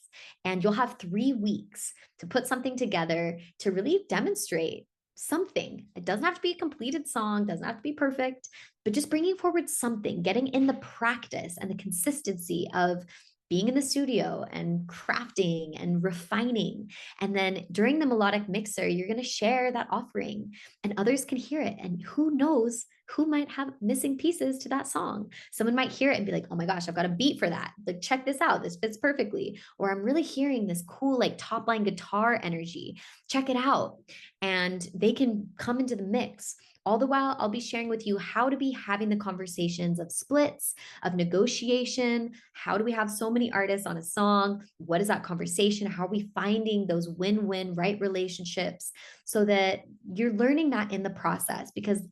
Speaker 1: And you'll have 3 weeks to put something together to really demonstrate something. It doesn't have to be a completed song, doesn't have to be perfect, but just bringing forward something, getting in the practice and the consistency of being in the studio and crafting and refining. And then during the melodic mixer, you're going to share that offering and others can hear it. And who knows, who might have missing pieces to that song. Someone might hear it and be like, oh my gosh, I've got a beat for that. Like, check this out. This fits perfectly. Or I'm really hearing this cool, like top line guitar energy. Check it out. And they can come into the mix. All the while, I'll be sharing with you how to be having the conversations of splits, of negotiation. How do we have so many artists on a song? What is that conversation? How are we finding those win win, right relationships so that you're learning that in the process? Because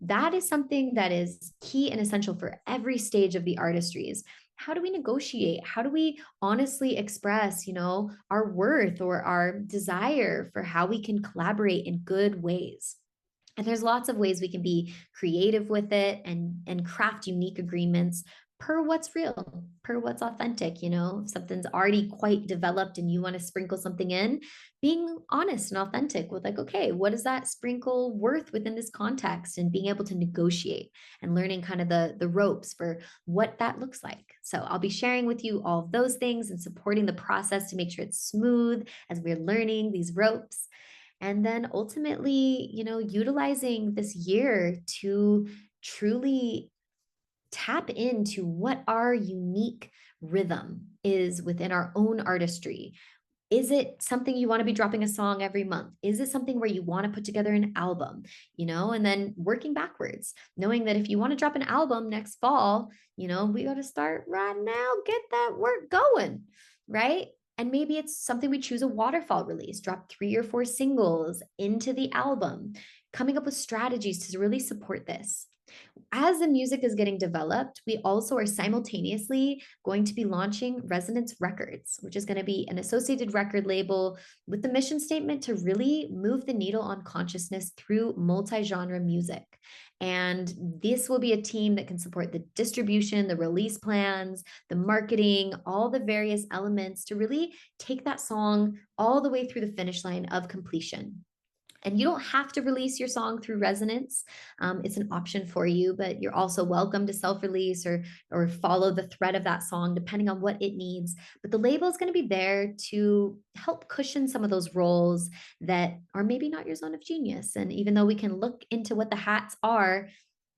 Speaker 1: that is something that is key and essential for every stage of the artistry is how do we negotiate? How do we honestly express, our worth or our desire for how we can collaborate in good ways? And there's lots of ways we can be creative with it and craft unique agreements per what's real, per what's authentic. If something's already quite developed and you want to sprinkle something in, being honest and authentic with like, okay, what is that sprinkle worth within this context, and being able to negotiate and learning kind of the ropes for what that looks like. So I'll be sharing with you all of those things and supporting the process to make sure it's smooth as we're learning these ropes. And then ultimately, utilizing this year to truly tap into what our unique rhythm is within our own artistry. Is it something you want to be dropping a song every month? Is it something where you want to put together an album, and then working backwards, knowing that if you want to drop an album next fall, we got to start right now, get that work going, right? And maybe it's something we choose a waterfall release, drop 3 or 4 singles into the album, coming up with strategies to really support this. As the music is getting developed, we also are simultaneously going to be launching Resonance Records, which is going to be an associated record label with the mission statement to really move the needle on consciousness through multi-genre music. And this will be a team that can support the distribution, the release plans, the marketing, all the various elements to really take that song all the way through the finish line of completion. And you don't have to release your song through Resonance. It's an option for you, but you're also welcome to self-release or follow the thread of that song, depending on what it needs. But the label is going to be there to help cushion some of those roles that are maybe not your zone of genius. And even though we can look into what the hats are,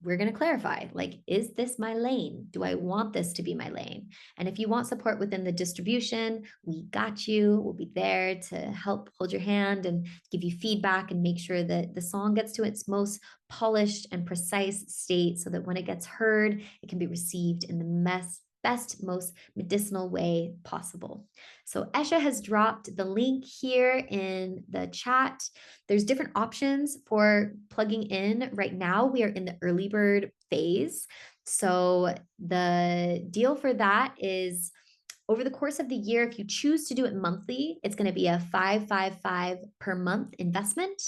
Speaker 1: we're going to clarify, like, is this my lane? Do I want this to be my lane? And if you want support within the distribution, we got you. We'll be there to help hold your hand and give you feedback and make sure that the song gets to its most polished and precise state so that when it gets heard, it can be received in the best, most medicinal way possible. So Esha has dropped the link here in the chat. There's different options for plugging in. Right now, we are in the early bird phase. So the deal for that is over the course of the year, if you choose to do it monthly, it's going to be a 555 per month investment.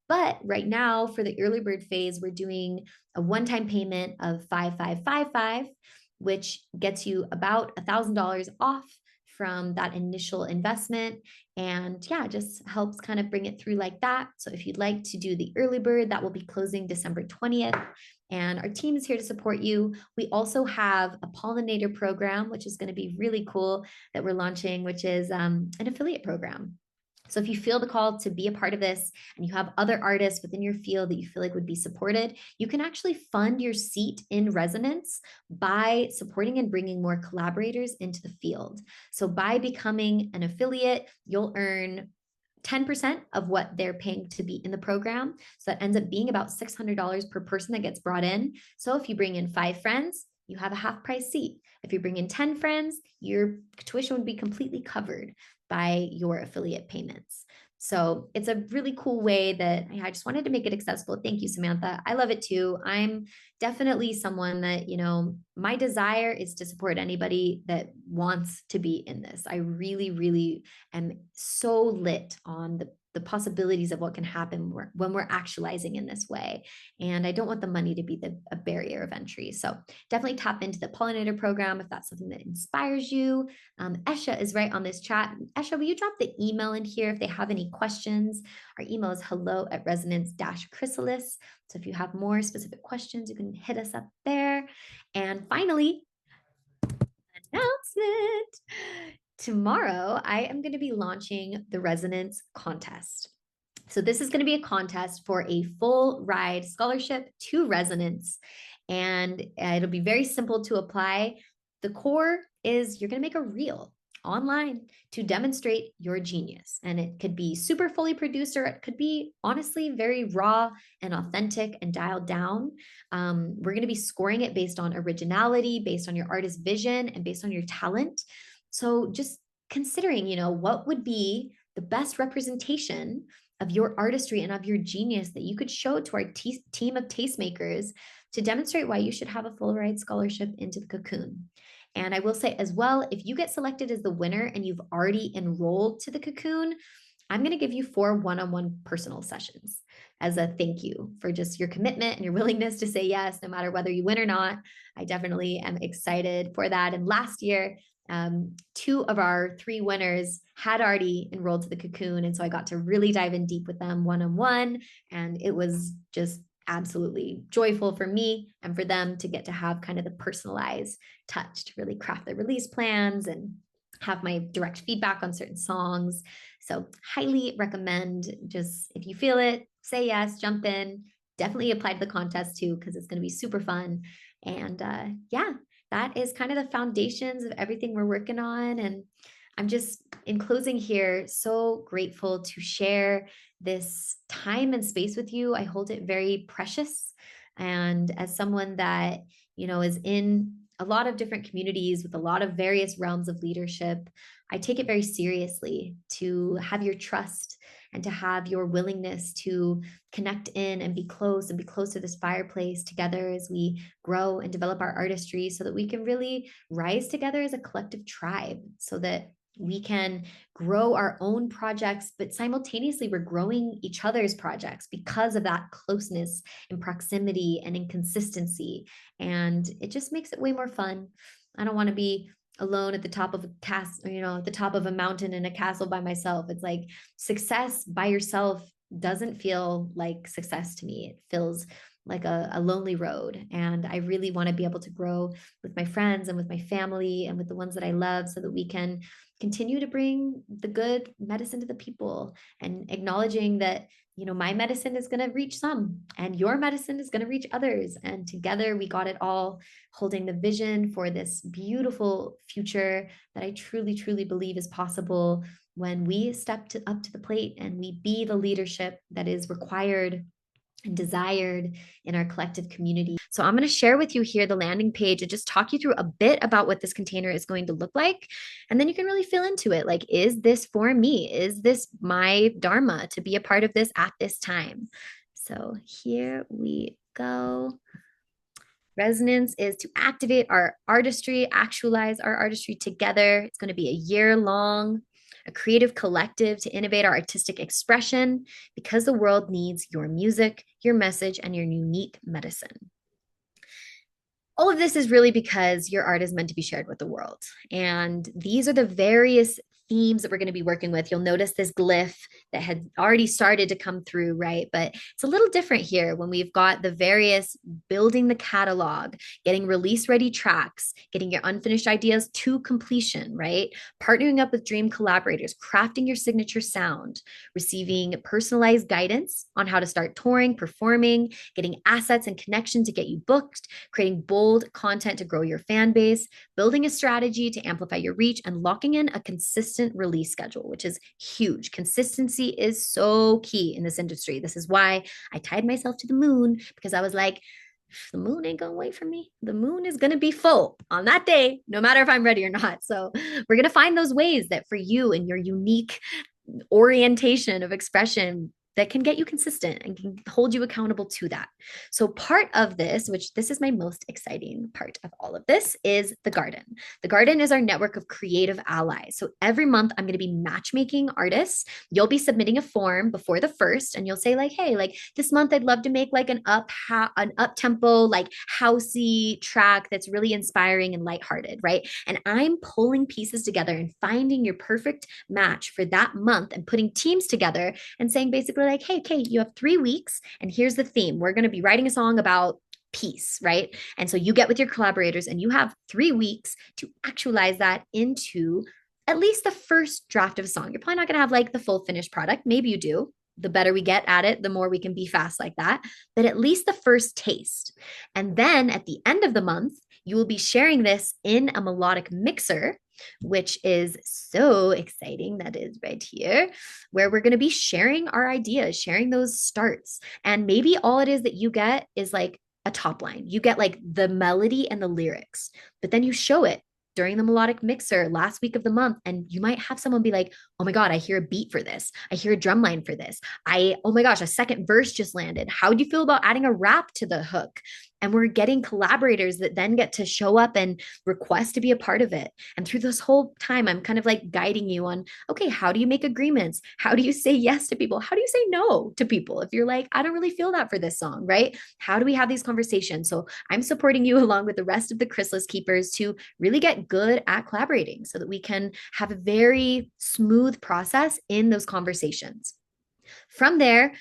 Speaker 1: But right now, for the early bird phase, we're doing a one-time payment of 5555, which gets you about $1,000 off from that initial investment. And yeah, just helps kind of bring it through like that. So if you'd like to do the early bird, that will be closing December 20th. And our team is here to support you. We also have a pollinator program, which is going to be really cool that we're launching, which is an affiliate program. So if you feel the call to be a part of this and you have other artists within your field that you feel like would be supported, you can actually fund your seat in Resonance by supporting and bringing more collaborators into the field. So by becoming an affiliate, you'll earn 10% of what they're paying to be in the program. So that ends up being about $600 per person that gets brought in. So if you bring in 5 friends, you have a half price seat. If you bring in 10 friends, your tuition would be completely covered by your affiliate payments. So it's a really cool way that I just wanted to make it accessible. Thank you, Samantha. I love it too. I'm definitely someone that, my desire is to support anybody that wants to be in this. I really, really am so lit on the possibilities of what can happen when we're actualizing in this way. And I don't want the money to be a barrier of entry. So definitely tap into the pollinator program if that's something that inspires you. Esha is right on this chat. Esha, will you drop the email in here if they have any questions? Our email is hello@resonance-chrysalis. So if you have more specific questions, you can hit us up there. And finally, announcement. Tomorrow, I am going to be launching the Resonance contest. So this is going to be a contest for a full ride scholarship to Resonance. And it'll be very simple to apply. The core is you're going to make a reel online to demonstrate your genius. And it could be super fully produced, or it could be honestly very raw and authentic and dialed down. We're going to be scoring it based on originality, based on your artist vision, and based on your talent. So just considering, what would be the best representation of your artistry and of your genius that you could show to our team of tastemakers to demonstrate why you should have a full ride scholarship into the Cocoon. And I will say as well, if you get selected as the winner and you've already enrolled to the Cocoon, I'm going to give you 4 one-on-one personal sessions as a thank you for just your commitment and your willingness to say yes, no matter whether you win or not. I definitely am excited for that. And last year, 2 of our 3 winners had already enrolled to the Cocoon. And so I got to really dive in deep with them one-on-one. And it was just absolutely joyful for me and for them to get to have kind of the personalized touch to really craft the release plans and have my direct feedback on certain songs. So highly recommend, just if you feel it, say yes, jump in, definitely apply to the contest too, because it's going to be super fun. And yeah, that is kind of the foundations of everything we're working on. And I'm just, in closing here, so grateful to share this time and space with you. I hold it very precious. And as someone that, is in a lot of different communities with a lot of various realms of leadership, I take it very seriously to have your trust and to have your willingness to connect in and be close to this fireplace together as we grow and develop our artistry so that we can really rise together as a collective tribe so that we can grow our own projects, but simultaneously we're growing each other's projects because of that closeness and proximity and inconsistency. And it just makes it way more fun. I don't want to be alone at the top of a castle, at the top of a mountain in a castle by myself. It's like success by yourself doesn't feel like success to me. It feels like a lonely road. And I really want to be able to grow with my friends and with my family and with the ones that I love so that we can continue to bring the good medicine to the people, and acknowledging that my medicine is going to reach some and your medicine is going to reach others, and together we got it all, holding the vision for this beautiful future that I truly believe is possible when we up to the plate and we be the leadership that is required and desired in our collective community. So I'm going to share with you here the landing page and just talk you through a bit about what this container is going to look like. And then you can really feel into it. Like, is this for me? Is this my dharma to be a part of this at this time? So here we go. Resonance is to activate our artistry, actualize our artistry together. It's going to be a year long, a creative collective to innovate our artistic expression because the world needs your music, your message, and your unique medicine. All of this is really because your art is meant to be shared with the world. And these are the various themes that we're going to be working with. You'll notice this glyph that had already started to come through, right? But it's a little different here when we've got the various building the catalog, getting release ready tracks, getting your unfinished ideas to completion, right? Partnering up with dream collaborators, crafting your signature sound, receiving personalized guidance on how to start touring, performing, getting assets and connection to get you booked, creating bold content to grow your fan base, building a strategy to amplify your reach, and locking in a consistent release schedule, which is huge. Consistency is so key in this industry. This is why I tied myself to the moon, because I was like, the moon ain't gonna wait for me. The moon is gonna be full on that day, no matter if I'm ready or not. So we're gonna find those ways that for you and your unique orientation of expression that can get you consistent and can hold you accountable to that. So part of this, which this is my most exciting part of all of this, is the garden. The garden is our network of creative allies. So every month I'm going to be matchmaking artists. You'll be submitting a form before the first, and you'll say like, hey, like this month I'd love to make like an up tempo, like housey track that's really inspiring and lighthearted, right? And I'm pulling pieces together and finding your perfect match for that month and putting teams together and saying basically like, hey, Kate, you have 3 weeks and here's the theme. We're going to be writing a song about peace, right? And so you get with your collaborators and you have 3 weeks to actualize that into at least the first draft of a song. You're probably not going to have like the full finished product. Maybe you do. the better we get at it, the more we can be fast like that, but at least the first taste. And then at the end of the month, you will be sharing this in a melodic mixer, which is so exciting. That is right here, where we're going to be sharing our ideas, sharing those starts. And maybe all it is that you get is like a top line. You get like the melody and the lyrics, but then you show it during the melodic mixer last week of the month. And you might have someone be like, oh my God, I hear a beat for this. I hear a drum line for this. Oh my gosh, a second verse just landed. How do you feel about adding a rap to the hook? And we're getting collaborators that then get to show up and request to be a part of it. And through this whole time, I'm kind of like guiding you on, okay, how do you make agreements? How do you say yes to people? How do you say no to people? If you're like, I don't really feel that for this song, right? How do we have these conversations? So I'm supporting you along with the rest of the Chrysalis Keepers to really get good at collaborating so that we can have a very smooth process in those conversations. From there,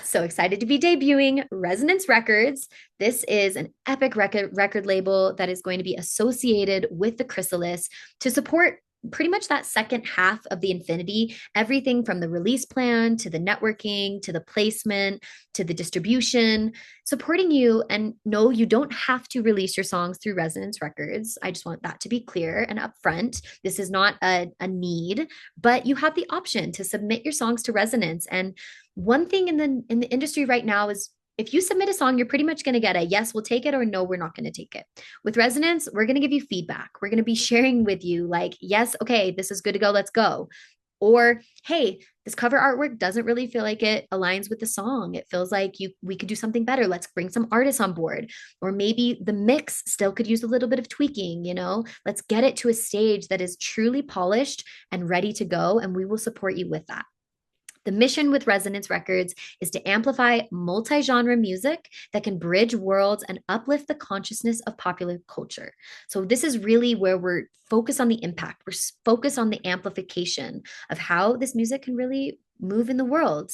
Speaker 1: so excited to be debuting Resonance Records. This is an epic record label that is going to be associated with the Chrysalis to support pretty much that second half of the infinity, everything from the release plan to the networking to the placement to the distribution, supporting you. And no, you don't have to release your songs through Resonance Records. I just want that to be clear and upfront. This is not a need, but you have the option to submit your songs to Resonance. And one thing in the industry right now is if you submit a song, you're pretty much going to get a yes, we'll take it, or no, we're not going to take it. With Resonance, we're going to give you feedback. We're going to be sharing with you, like, yes, okay, this is good to go, let's go. Or, hey, this cover artwork doesn't really feel like it aligns with the song. It feels like we could do something better. Let's bring some artists on board. Or maybe the mix still could use a little bit of tweaking, Let's get it to a stage that is truly polished and ready to go, and we will support you with that. The mission with Resonance Records is to amplify multi genre music that can bridge worlds and uplift the consciousness of popular culture. So, this is really where we're focused on the impact, we're focused on the amplification of how this music can really move in the world.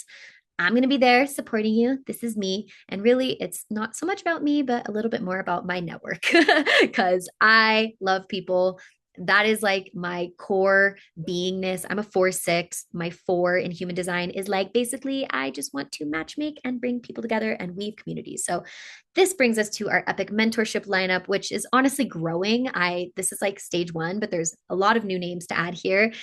Speaker 1: I'm going to be there supporting you. This is me. And really, it's not so much about me, but a little bit more about my network because I love people. That is like my core beingness. I'm a 4/6. My 4 in human design is like basically, I just want to matchmake and bring people together and weave communities. So, this brings us to our epic mentorship lineup, which is honestly growing. This is like stage 1, but there's a lot of new names to add here.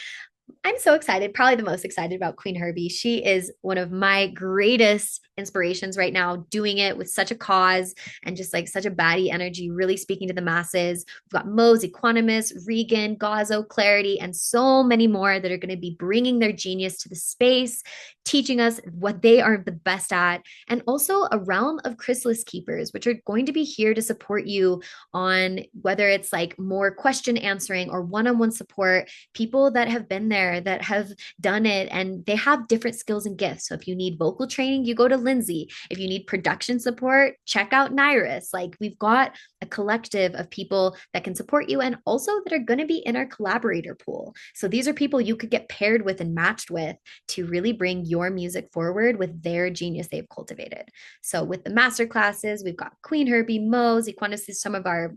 Speaker 1: I'm so excited, probably the most excited about Queen Herbie. She is one of my greatest inspirations right now, doing it with such a cause and just like such a baddie energy, really speaking to the masses. We've got Mose, Equanimus, Regan, Gazzo, Clarity, and so many more that are going to be bringing their genius to the space, teaching us what they are the best at, and also a realm of Chrysalis Keepers, which are going to be here to support you on whether it's like more question answering or one-on-one support, people that have been there, that have done it, and they have different skills and gifts. So if you need vocal training, you go to Lindsay. If you need production support, check out Nyrus. Like we've got a collective of people that can support you and also that are going to be in our collaborator pool. So these are people you could get paired with and matched with to really bring your music forward with their genius they've cultivated. So with the master classes, we've got Queen Herbie, Mose, Equanus is some of our,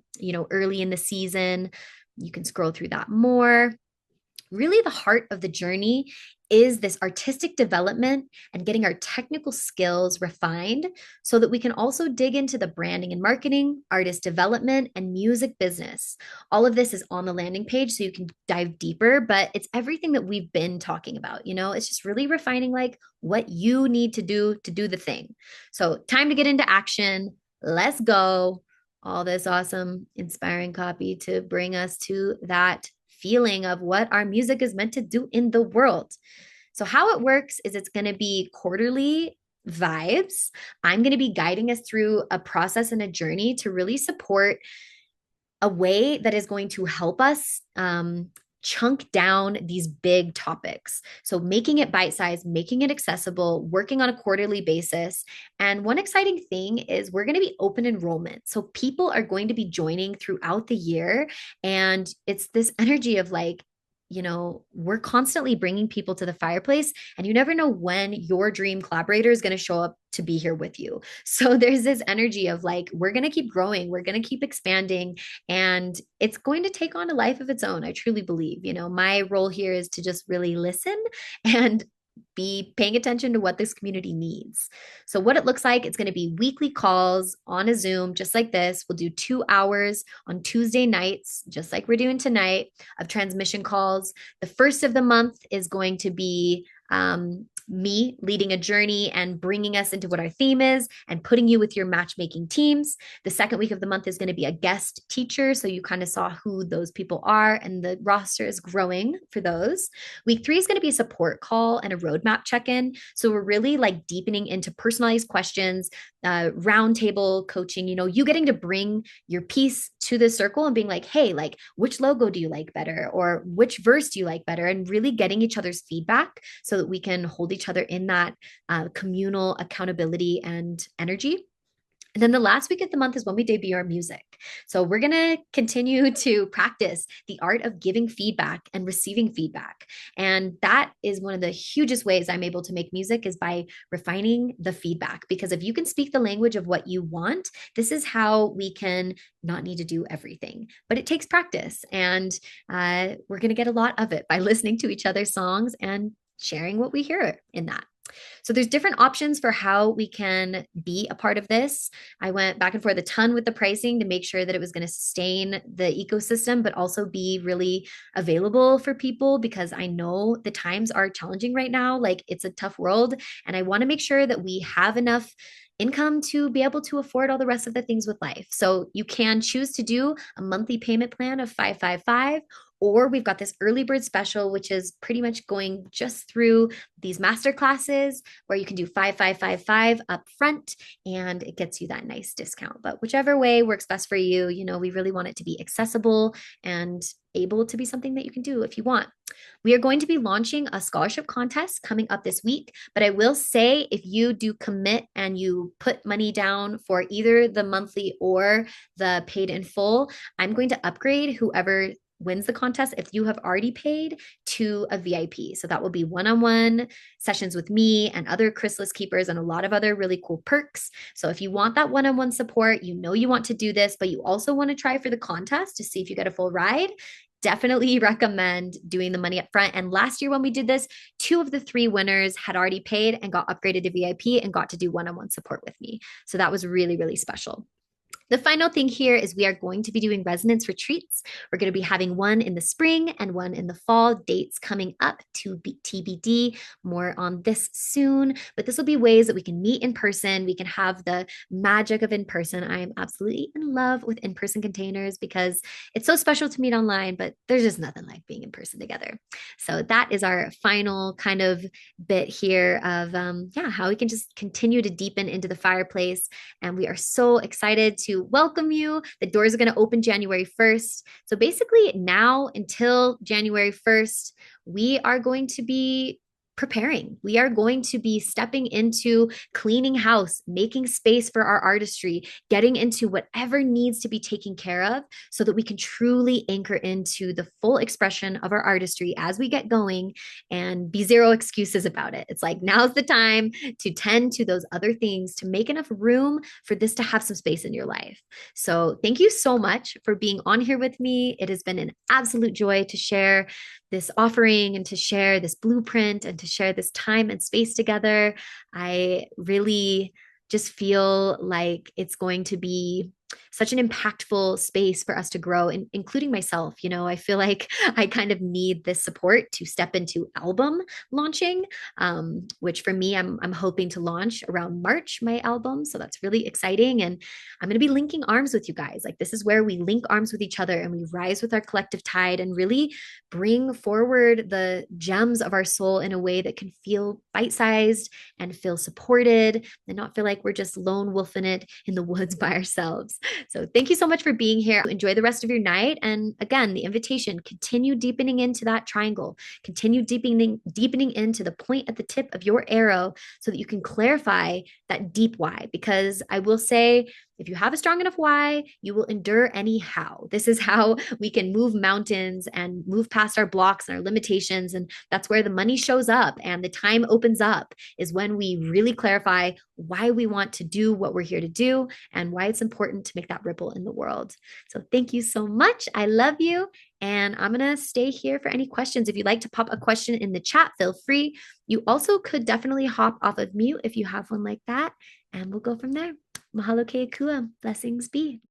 Speaker 1: early in the season. You can scroll through that more. Really, the heart of the journey is this artistic development and getting our technical skills refined so that we can also dig into the branding and marketing, artist development, and music business. All of this is on the landing page so you can dive deeper, but it's everything that we've been talking about. It's just really refining like what you need to do the thing. So, time to get into action. Let's go. All this awesome, inspiring copy to bring us to that feeling of what our music is meant to do in the world. So, how it works is it's going to be quarterly vibes. I'm going to be guiding us through a process and a journey to really support a way that is going to help us chunk down these big topics. So making it bite-sized, making it accessible, working on a quarterly basis. And one exciting thing is we're going to be open enrollment. So people are going to be joining throughout the year. And it's this energy of like, we're constantly bringing people to the fireplace, and you never know when your dream collaborator is going to show up to be here with you. So there's this energy of like, we're going to keep growing, we're going to keep expanding, and it's going to take on a life of its own. I truly believe, my role here is to just really listen and be paying attention to what this community needs. So, what it looks like, it's going to be weekly calls on a Zoom, just like this. We'll do 2 hours on Tuesday nights, just like we're doing tonight, of transmission calls. The first of the month is going to be me leading a journey and bringing us into what our theme is and putting you with your matchmaking teams. The second week of the month is going to be a guest teacher. So you kind of saw who those people are, and the roster is growing for those. Week 3 is going to be a support call and a roadmap check in. So we're really like deepening into personalized questions, roundtable coaching, you getting to bring your piece to the circle and being like, hey, like, which logo do you like better? Or which verse do you like better? And really getting each other's feedback so that we can hold each other in that communal accountability and energy. And then the last week of the month is when we debut our music. So we're going to continue to practice the art of giving feedback and receiving feedback. And that is one of the hugest ways I'm able to make music, is by refining the feedback. Because if you can speak the language of what you want, this is how we can not need to do everything. But it takes practice. And we're going to get a lot of it by listening to each other's songs and sharing what we hear in that. So there's different options for how we can be a part of this. I went back and forth a ton with the pricing to make sure that it was going to sustain the ecosystem, but also be really available for people, because I know the times are challenging right now. Like, it's a tough world, and I want to make sure that we have enough income to be able to afford all the rest of the things with life. So you can choose to do a monthly payment plan of 555, or we've got this early bird special, which is pretty much going just through these master classes, where you can do 5555 up front, and it gets you that nice discount. But whichever way works best for you, we really want it to be accessible and able to be something that you can do if you want. We are going to be launching a scholarship contest coming up this week, but I will say, if you do commit and you put money down for either the monthly or the paid in full, I'm going to upgrade whoever wins the contest, if you have already paid, to a VIP. So that will be one-on-one sessions with me and other Chrysalis keepers, and a lot of other really cool perks. So if you want that one-on-one support, you want to do this, but you also want to try for the contest to see if you get a full ride, definitely recommend doing the money up front. And last year when we did this, 2 of the 3 winners had already paid and got upgraded to VIP and got to do one-on-one support with me. So that was really, really special. The final thing here is we are going to be doing resonance retreats. We're going to be having one in the spring and one in the fall. Dates coming up to be TBD. More on this soon. But this will be ways that we can meet in person. We can have the magic of in person. I am absolutely in love with in-person containers, because it's so special to meet online, but there's just nothing like being in person together. So that is our final kind of bit here of how we can just continue to deepen into the fireplace. And we are so excited to welcome you. The doors are going to open January 1st. So basically, now until January 1st, we are going to be preparing. We are going to be stepping into cleaning house, making space for our artistry, getting into whatever needs to be taken care of, so that we can truly anchor into the full expression of our artistry as we get going, and be zero excuses about it. It's like, now's the time to tend to those other things, to make enough room for this to have some space in your life. So thank you so much for being on here with me. It has been an absolute joy to share this offering and to share this blueprint and to share this time and space together. I really just feel like it's going to be such an impactful space for us to grow, including myself. I feel like I kind of need this support to step into album launching, which for me, I'm hoping to launch around March, my album. So that's really exciting. And I'm going to be linking arms with you guys. Like, this is where we link arms with each other and we rise with our collective tide and really bring forward the gems of our soul in a way that can feel bite-sized and feel supported, and not feel like we're just lone wolfing it in the woods by ourselves. So thank you so much for being here. Enjoy the rest of your night. And again, the invitation, continue deepening into that triangle, continue deepening into the point at the tip of your arrow, so that you can clarify that deep why. Because I will say, If you have a strong enough why, you will endure anyhow. This is how we can move mountains and move past our blocks and our limitations. And that's where the money shows up and the time opens up, is when we really clarify why we want to do what we're here to do and why it's important to make that ripple in the world. So thank you so much. I love you. And I'm going to stay here for any questions. If you'd like to pop a question in the chat, feel free. You also could definitely hop off of mute if you have one like that, and we'll go from there. Mahalo ke akua. Blessings be.